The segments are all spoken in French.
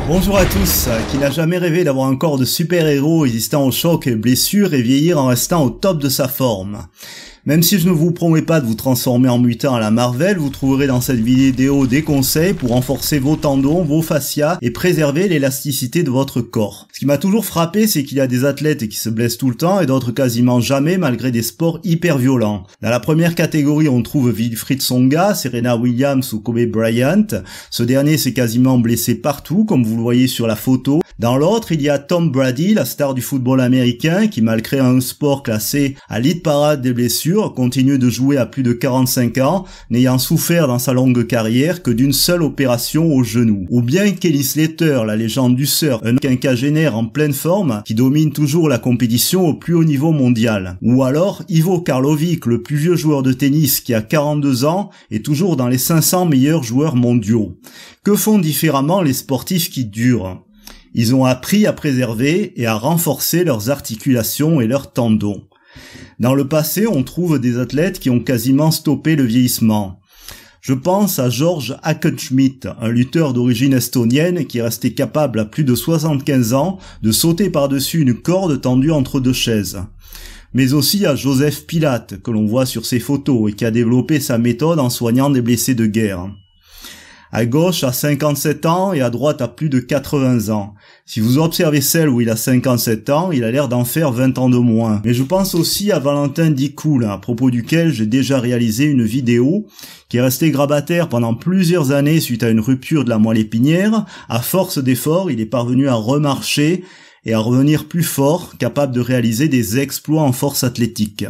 Bonjour à tous, qui n'a jamais rêvé d'avoir un corps de super-héros résistant aux chocs et blessures et vieillir en restant au top de sa forme. Même si je ne vous promets pas de vous transformer en mutant à la Marvel, vous trouverez dans cette vidéo des conseils pour renforcer vos tendons, vos fascias et préserver l'élasticité de votre corps. Ce qui m'a toujours frappé, c'est qu'il y a des athlètes qui se blessent tout le temps et d'autres quasiment jamais malgré des sports hyper violents. Dans la première catégorie, on trouve Wilfried Tsonga, Serena Williams ou Kobe Bryant. Ce dernier s'est quasiment blessé partout, comme vous le voyez sur la photo. Dans l'autre, il y a Tom Brady, la star du football américain, qui malgré un sport classé à l'hit-parade des blessures, continue de jouer à plus de 45 ans, n'ayant souffert dans sa longue carrière que d'une seule opération au genou. Ou bien Kelly Slater, la légende du surf, un quinquagénaire en pleine forme, qui domine toujours la compétition au plus haut niveau mondial. Ou alors Ivo Karlovic, le plus vieux joueur de tennis qui a 42 ans, est toujours dans les 500 meilleurs joueurs mondiaux. Que font différemment les sportifs qui durent ? Ils ont appris à préserver et à renforcer leurs articulations et leurs tendons. Dans le passé, on trouve des athlètes qui ont quasiment stoppé le vieillissement. Je pense à George Hackenschmidt, un lutteur d'origine estonienne qui est resté capable à plus de 75 ans de sauter par-dessus une corde tendue entre deux chaises. Mais aussi à Joseph Pilate, que l'on voit sur ses photos et qui a développé sa méthode en soignant des blessés de guerre. À gauche à 57 ans et à droite à plus de 80 ans. Si vous observez celle où il a 57 ans, il a l'air d'en faire 20 ans de moins. Mais je pense aussi à Valentin Dikoul, à propos duquel j'ai déjà réalisé une vidéo, qui est resté grabataire pendant plusieurs années suite à une rupture de la moelle épinière. À force d'efforts, il est parvenu à remarcher et à revenir plus fort, capable de réaliser des exploits en force athlétique.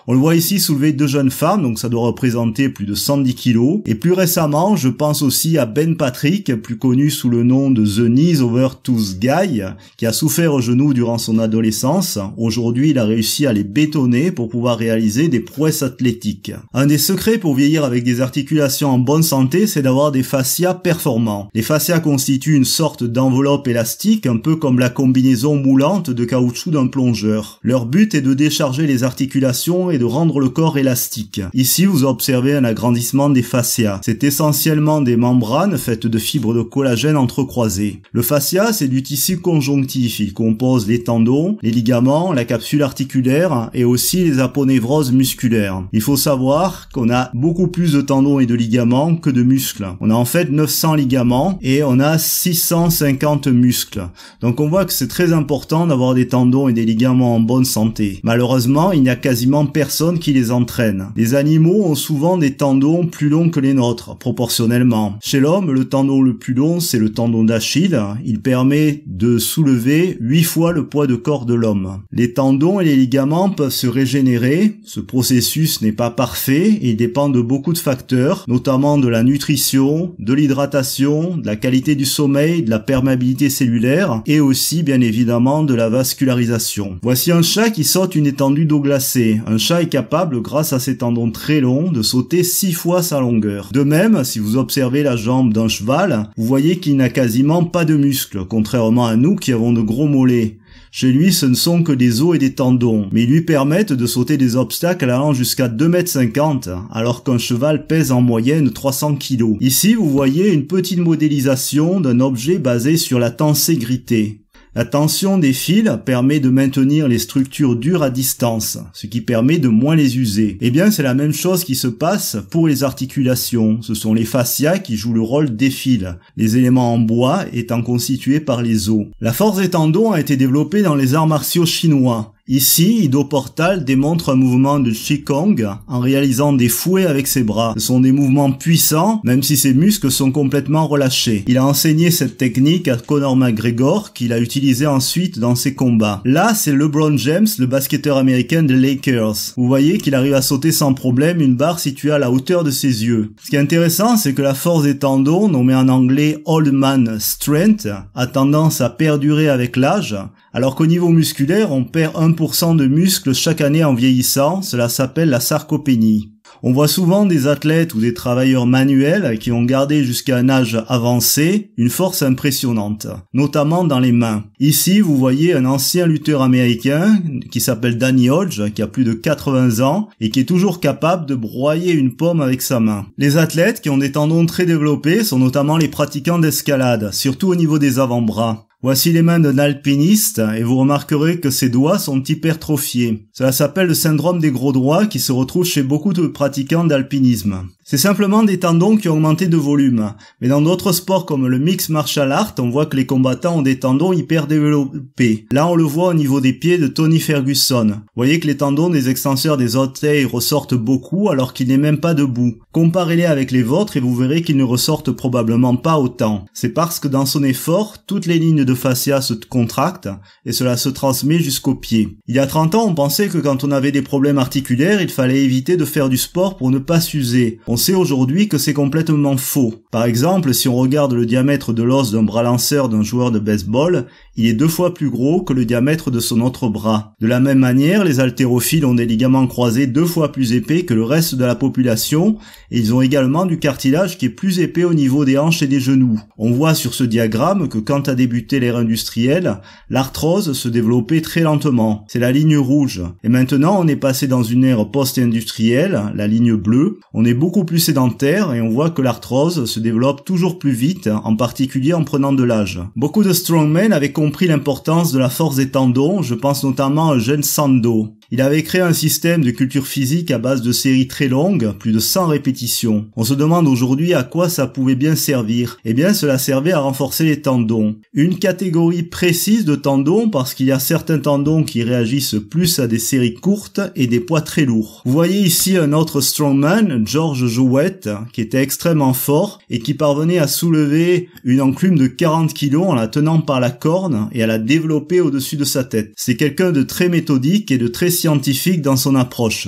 On le voit ici soulever deux jeunes femmes, donc ça doit représenter plus de 110 kilos. Et plus récemment, je pense aussi à Ben Patrick, plus connu sous le nom de The Knees Over Tooth Guy, qui a souffert au genou durant son adolescence. Aujourd'hui, il a réussi à les bétonner pour pouvoir réaliser des prouesses athlétiques. Un des secrets pour vieillir avec des articulations en bonne santé, c'est d'avoir des fascias performants. Les fascias constituent une sorte d'enveloppe élastique, un peu comme la combinaison moulante de caoutchouc d'un plongeur. Leur but est de décharger les articulations et de rendre le corps élastique. Ici, vous observez un agrandissement des fascias. C'est essentiellement des membranes faites de fibres de collagène entrecroisées. Le fascia, c'est du tissu conjonctif. Il compose les tendons, les ligaments, la capsule articulaire et aussi les aponevroses musculaires. Il faut savoir qu'on a beaucoup plus de tendons et de ligaments que de muscles. On a en fait 900 ligaments et on a 650 muscles. Donc on voit que c'est très important d'avoir des tendons et des ligaments en bonne santé. Malheureusement, il n'y a quasiment personne qui les entraîne. Les animaux ont souvent des tendons plus longs que les nôtres, proportionnellement. Chez l'homme, le tendon le plus long, c'est le tendon d'Achille. Il permet de soulever 8 fois le poids de corps de l'homme. Les tendons et les ligaments peuvent se régénérer. Ce processus n'est pas parfait et il dépend de beaucoup de facteurs, notamment de la nutrition, de l'hydratation, de la qualité du sommeil, de la perméabilité cellulaire et aussi, bien évidemment, de la vascularisation. Voici un chat qui saute une étendue d'eau glacée. Un chat est capable, grâce à ses tendons très longs, de sauter 6 fois sa longueur. De même, si vous observez la jambe d'un cheval, vous voyez qu'il n'a quasiment pas de muscles, contrairement à nous qui avons de gros mollets. Chez lui, ce ne sont que des os et des tendons, mais ils lui permettent de sauter des obstacles allant jusqu'à 2,50 m, alors qu'un cheval pèse en moyenne 300 kg. Ici, vous voyez une petite modélisation d'un objet basé sur la tenségrité. La tension des fils permet de maintenir les structures dures à distance, ce qui permet de moins les user. Eh bien, c'est la même chose qui se passe pour les articulations. Ce sont les fascias qui jouent le rôle des fils, les éléments en bois étant constitués par les os. La force des tendons a été développée dans les arts martiaux chinois. Ici, Ido Portal démontre un mouvement de Qigong en réalisant des fouets avec ses bras. Ce sont des mouvements puissants, même si ses muscles sont complètement relâchés. Il a enseigné cette technique à Conor McGregor, qu'il a utilisé ensuite dans ses combats. Là, c'est LeBron James, le basketteur américain des Lakers. Vous voyez qu'il arrive à sauter sans problème une barre située à la hauteur de ses yeux. Ce qui est intéressant, c'est que la force des tendons, nommée en anglais Old Man Strength, a tendance à perdurer avec l'âge, alors qu'au niveau musculaire, on perd 1% de muscles chaque année en vieillissant, cela s'appelle la sarcopénie. On voit souvent des athlètes ou des travailleurs manuels qui ont gardé jusqu'à un âge avancé une force impressionnante, notamment dans les mains. Ici, vous voyez un ancien lutteur américain qui s'appelle Danny Hodge, qui a plus de 80 ans et qui est toujours capable de broyer une pomme avec sa main. Les athlètes qui ont des tendons très développés sont notamment les pratiquants d'escalade, surtout au niveau des avant-bras. Voici les mains d'un alpiniste et vous remarquerez que ses doigts sont hypertrophiés. Cela s'appelle le syndrome des gros doigts qui se retrouve chez beaucoup de pratiquants d'alpinisme. C'est simplement des tendons qui ont augmenté de volume. Mais dans d'autres sports comme le mixed martial art, on voit que les combattants ont des tendons hyper développés. Là, on le voit au niveau des pieds de Tony Ferguson. Vous voyez que les tendons des extenseurs des orteils ressortent beaucoup alors qu'il n'est même pas debout. Comparez-les avec les vôtres et vous verrez qu'ils ne ressortent probablement pas autant. C'est parce que dans son effort, toutes les lignes de fascia se contractent et cela se transmet jusqu'aux pieds. Il y a 30 ans, on pensait que quand on avait des problèmes articulaires, il fallait éviter de faire du sport pour ne pas s'user. On sait aujourd'hui que c'est complètement faux. Par exemple, si on regarde le diamètre de l'os d'un bras lanceur d'un joueur de baseball, il est 2 fois plus gros que le diamètre de son autre bras. De la même manière, les haltérophiles ont des ligaments croisés 2 fois plus épais que le reste de la population et ils ont également du cartilage qui est plus épais au niveau des hanches et des genoux. On voit sur ce diagramme que quand a débuté l'ère industrielle, l'arthrose se développait très lentement. C'est la ligne rouge. Et maintenant, on est passé dans une ère post-industrielle, la ligne bleue. On est beaucoup plus sédentaire et on voit que l'arthrose se développe toujours plus vite, en particulier en prenant de l'âge. Beaucoup de strongmen avaient compris l'importance de la force des tendons, je pense notamment à Eugene Sandow. Il avait créé un système de culture physique à base de séries très longues, plus de 100 répétitions. On se demande aujourd'hui à quoi ça pouvait bien servir. Eh bien, cela servait à renforcer les tendons. Une catégorie précise de tendons parce qu'il y a certains tendons qui réagissent plus à des séries courtes et des poids très lourds. Vous voyez ici un autre strongman, George Jowett, qui était extrêmement fort et qui parvenait à soulever une enclume de 40 kg en la tenant par la corne et à la développer au-dessus de sa tête. C'est quelqu'un de très méthodique et de très scientifique dans son approche.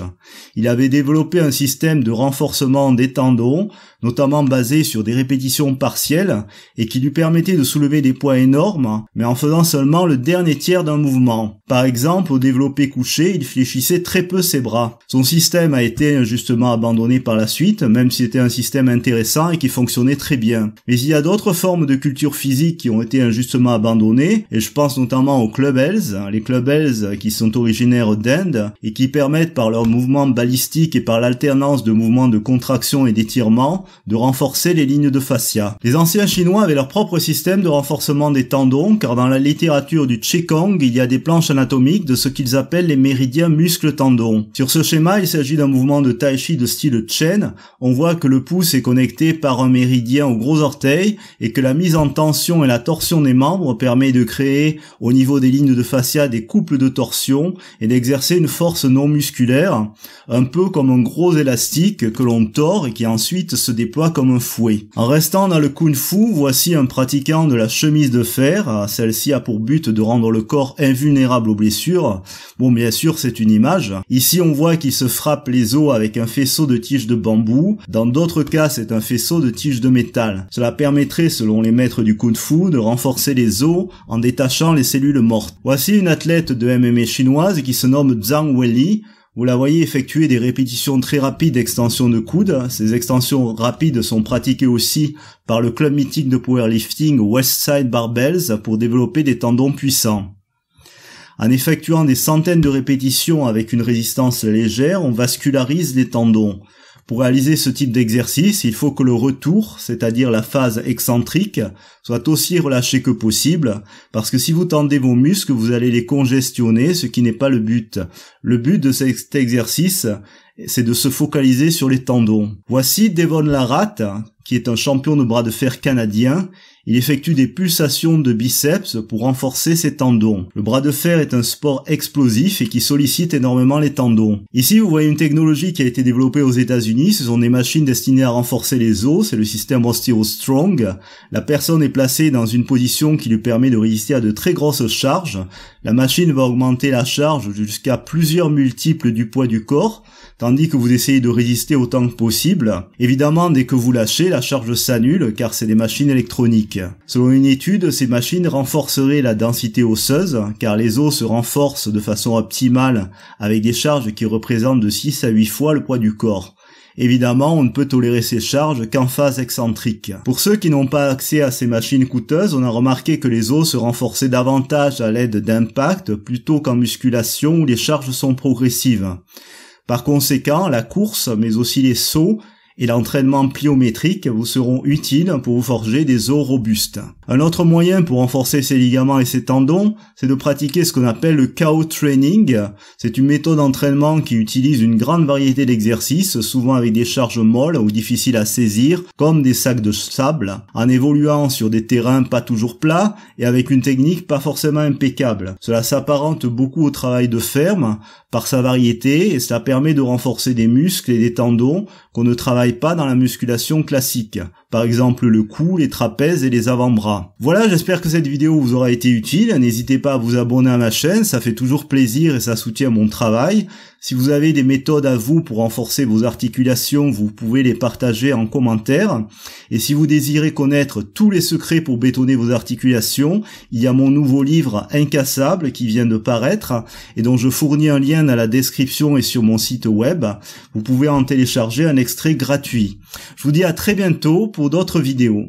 Il avait développé un système de renforcement des tendons, notamment basé sur des répétitions partielles, et qui lui permettait de soulever des poids énormes, mais en faisant seulement le dernier tiers d'un mouvement. Par exemple, au développé couché, il fléchissait très peu ses bras. Son système a été injustement abandonné par la suite, même si c'était un système intéressant et qui fonctionnait très bien. Mais il y a d'autres formes de culture physique qui ont été injustement abandonnées, et je pense notamment aux clubhells, les clubhells qui sont originaires d'Inde, et qui permettent par leurs mouvements balistiques et par l'alternance de mouvements de contraction et d'étirement, de renforcer les lignes de fascia. Les anciens Chinois avaient leur propre système de renforcement des tendons, car dans la littérature du Qigong, il y a des planches anatomiques de ce qu'ils appellent les méridiens muscles-tendons. Sur ce schéma, il s'agit d'un mouvement de tai chi de style Chen. On voit que le pouce est connecté par un méridien au gros orteil et que la mise en tension et la torsion des membres permet de créer au niveau des lignes de fascia des couples de torsion et d'exercer une force non musculaire, un peu comme un gros élastique que l'on tord et qui ensuite se déploie comme un fouet. En restant dans le kung-fu, voici un pratiquant de la chemise de fer. Celle-ci a pour but de rendre le corps invulnérable aux blessures. Bon, bien sûr, c'est une image. Ici, on voit qu'il se frappe les os avec un faisceau de tiges de bambou. Dans d'autres cas, c'est un faisceau de tiges de métal. Cela permettrait, selon les maîtres du kung-fu, de renforcer les os en détachant les cellules mortes. Voici une athlète de MMA chinoise qui se nomme Zhang Weili. Vous la voyez effectuer des répétitions très rapides d'extension de coude. Ces extensions rapides sont pratiquées aussi par le club mythique de powerlifting Westside Barbells pour développer des tendons puissants. En effectuant des centaines de répétitions avec une résistance légère, on vascularise les tendons. Pour réaliser ce type d'exercice, il faut que le retour, c'est-à-dire la phase excentrique, soit aussi relâché que possible, parce que si vous tendez vos muscles, vous allez les congestionner, ce qui n'est pas le but. Le but de cet exercice, c'est de se focaliser sur les tendons. Voici Devon Larratt, qui est un champion de bras de fer canadien. Il effectue des pulsations de biceps pour renforcer ses tendons. Le bras de fer est un sport explosif et qui sollicite énormément les tendons. Ici, vous voyez une technologie qui a été développée aux États-Unis. Ce sont des machines destinées à renforcer les os. C'est le système OsteoStrong. La personne est placée dans une position qui lui permet de résister à de très grosses charges. La machine va augmenter la charge jusqu'à plusieurs multiples du poids du corps, tandis que vous essayez de résister autant que possible. Évidemment, dès que vous lâchez, la charge s'annule car c'est des machines électroniques. Selon une étude, ces machines renforceraient la densité osseuse car les os se renforcent de façon optimale avec des charges qui représentent de 6 à 8 fois le poids du corps. Évidemment, on ne peut tolérer ces charges qu'en phase excentrique. Pour ceux qui n'ont pas accès à ces machines coûteuses, on a remarqué que les os se renforçaient davantage à l'aide d'impact plutôt qu'en musculation où les charges sont progressives. Par conséquent, la course, mais aussi les sauts, et l'entraînement pliométrique vous seront utiles pour vous forger des os robustes. Un autre moyen pour renforcer ses ligaments et ses tendons, c'est de pratiquer ce qu'on appelle le KO training. C'est une méthode d'entraînement qui utilise une grande variété d'exercices, souvent avec des charges molles ou difficiles à saisir, comme des sacs de sable, en évoluant sur des terrains pas toujours plats et avec une technique pas forcément impeccable. Cela s'apparente beaucoup au travail de ferme par sa variété et cela permet de renforcer des muscles et des tendons qu'on ne travaille pas dans la musculation classique. Par exemple le cou, les trapèzes et les avant-bras. Voilà, j'espère que cette vidéo vous aura été utile. N'hésitez pas à vous abonner à ma chaîne, ça fait toujours plaisir et ça soutient mon travail. Si vous avez des méthodes à vous pour renforcer vos articulations, vous pouvez les partager en commentaire. Et si vous désirez connaître tous les secrets pour bétonner vos articulations, il y a mon nouveau livre Incassable qui vient de paraître et dont je fournis un lien dans la description et sur mon site web. Vous pouvez en télécharger un extrait gratuit. Je vous dis à très bientôt pour d'autres vidéos.